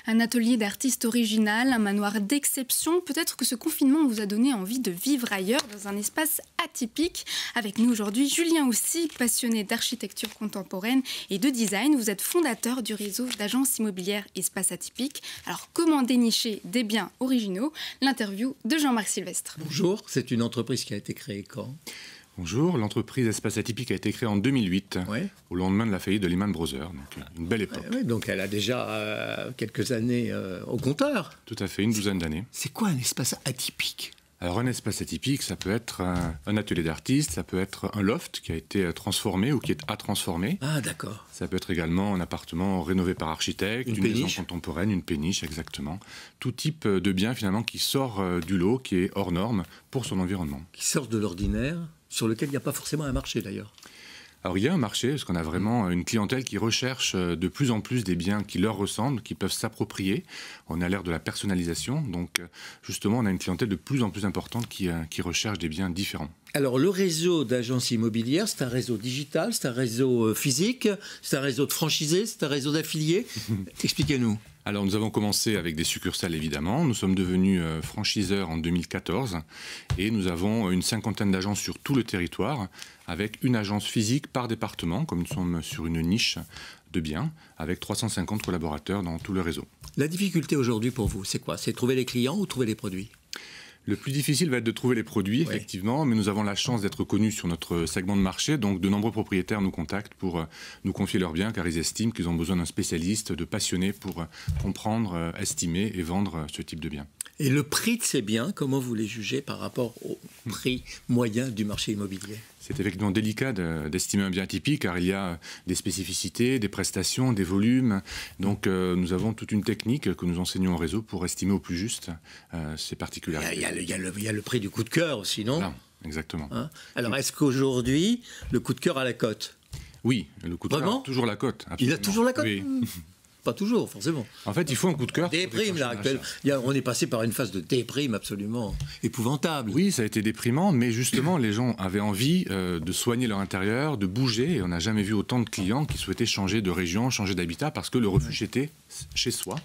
Un atelier d'artiste original, un manoir d'exception. Peut-être que ce confinement vous a donné envie de vivre ailleurs, dans un espace atypique. Avec nous aujourd'hui, Julien Houssy, passionné d'architecture contemporaine et de design. Vous êtes fondateur du réseau d'agences immobilières Espace Atypique. Alors, comment dénicher des biens originaux? L'interview de Jean-Marc Sylvestre. Bonjour, c'est une entreprise qui a été créée quand? Bonjour, l'entreprise Espace Atypique a été créée en 2008, au lendemain de la faillite de Lehman Brothers, donc une belle époque. Donc elle a déjà quelques années au compteur. Tout à fait, une douzaine d'années. C'est quoi un espace atypique? Alors un espace atypique, ça peut être un atelier d'artiste, ça peut être un loft qui a été transformé ou qui est à transformer. Ah d'accord. Ça peut être également un appartement rénové par architecte, une maison contemporaine, une péniche, exactement. Tout type de bien finalement qui sort du lot, qui est hors norme pour son environnement. Qui sort de l'ordinaire, sur lequel il n'y a pas forcément un marché d'ailleurs. Alors il y a un marché, parce qu'on a vraiment une clientèle qui recherche de plus en plus des biens qui leur ressemblent, qui peuvent s'approprier. On est à l'ère de la personnalisation, donc justement on a une clientèle de plus en plus importante qui recherche des biens différents. Alors le réseau d'agences immobilières, c'est un réseau digital, c'est un réseau physique, c'est un réseau de franchisés, c'est un réseau d'affiliés. Expliquez-nous. Alors nous avons commencé avec des succursales évidemment, nous sommes devenus franchiseurs en 2014 et nous avons une cinquantaine d'agences sur tout le territoire avec une agence physique par département, comme nous sommes sur une niche de biens, avec 350 collaborateurs dans tout le réseau. La difficulté aujourd'hui pour vous, c'est quoi? C'est trouver les clients ou trouver les produits? Le plus difficile va être de trouver les produits, effectivement, mais nous avons la chance d'être connus sur notre segment de marché, donc de nombreux propriétaires nous contactent pour nous confier leurs biens, car ils estiment qu'ils ont besoin d'un spécialiste, de passionnés pour comprendre, estimer et vendre ce type de biens. Et le prix de ces biens, comment vous les jugez par rapport au prix moyen du marché immobilier? C'est effectivement délicat d'estimer un bien atypique car il y a des spécificités, des prestations, des volumes. Donc nous avons toute une technique que nous enseignons au réseau pour estimer au plus juste ces particularités. Il y a le prix du coup de cœur aussi, non? Voilà, exactement. Alors est-ce qu'aujourd'hui, le coup de cœur a la cote? Oui, le coup de cœur a toujours la cote. Il a toujours la cote? Oui. Pas toujours, forcément. En fait, il faut un coup de cœur. Déprime, là, on est passé par une phase de déprime absolument épouvantable. Oui, ça a été déprimant, mais justement, les gens avaient envie de soigner leur intérieur, de bouger, et on n'a jamais vu autant de clients qui souhaitaient changer de région, changer d'habitat, parce que le refuge était chez soi,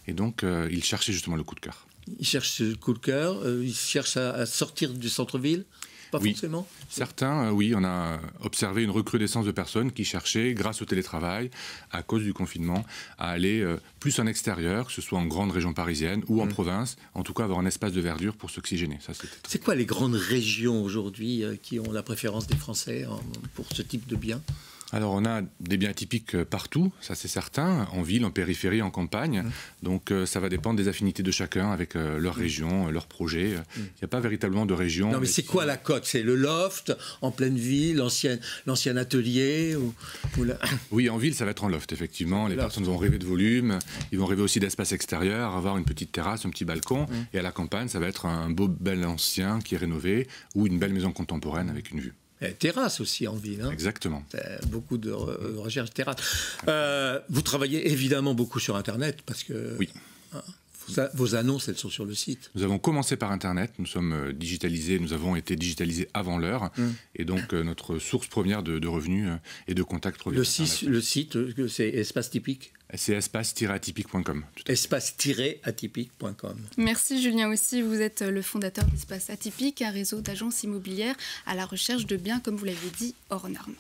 et donc ils cherchaient justement le coup de cœur. Ils cherchent le coup de cœur, ils cherchent à sortir du centre-ville? Pas forcément. Certains, oui, on a observé une recrudescence de personnes qui cherchaient, grâce au télétravail, à cause du confinement, à aller plus en extérieur, que ce soit en grande région parisienne ou en province, en tout cas avoir un espace de verdure pour s'oxygéner. C'est quoi les grandes régions aujourd'hui qui ont la préférence des Français pour ce type de biens? Alors on a des biens atypiques partout, ça c'est certain, en ville, en périphérie, en campagne. Donc ça va dépendre des affinités de chacun avec leur région, leur projet. Il n'y a pas véritablement de région. Non mais c'est quoi la cote? C'est le loft, en pleine ville, l'ancien atelier Oui, en ville ça va être en loft, effectivement. Les personnes vont rêver de volume, ils vont rêver aussi d'espace extérieur, avoir une petite terrasse, un petit balcon. Et à la campagne, ça va être un beau bel ancien qui est rénové ou une belle maison contemporaine avec une vue. Terrasse aussi en ville. Exactement. Beaucoup de recherches terrasse. Vous travaillez évidemment beaucoup sur Internet parce que vos annonces, elles sont sur le site. Nous avons commencé par Internet, nous sommes digitalisés, nous avons été digitalisés avant l'heure, et donc notre source première de revenus et de contacts provient le site, c'est Espace Typique? C'est espace-atypique.com. Espace-atypique.com. Merci Julien Houssy, vous êtes le fondateur d'Espace Atypique, un réseau d'agences immobilières à la recherche de biens, comme vous l'avez dit, hors normes.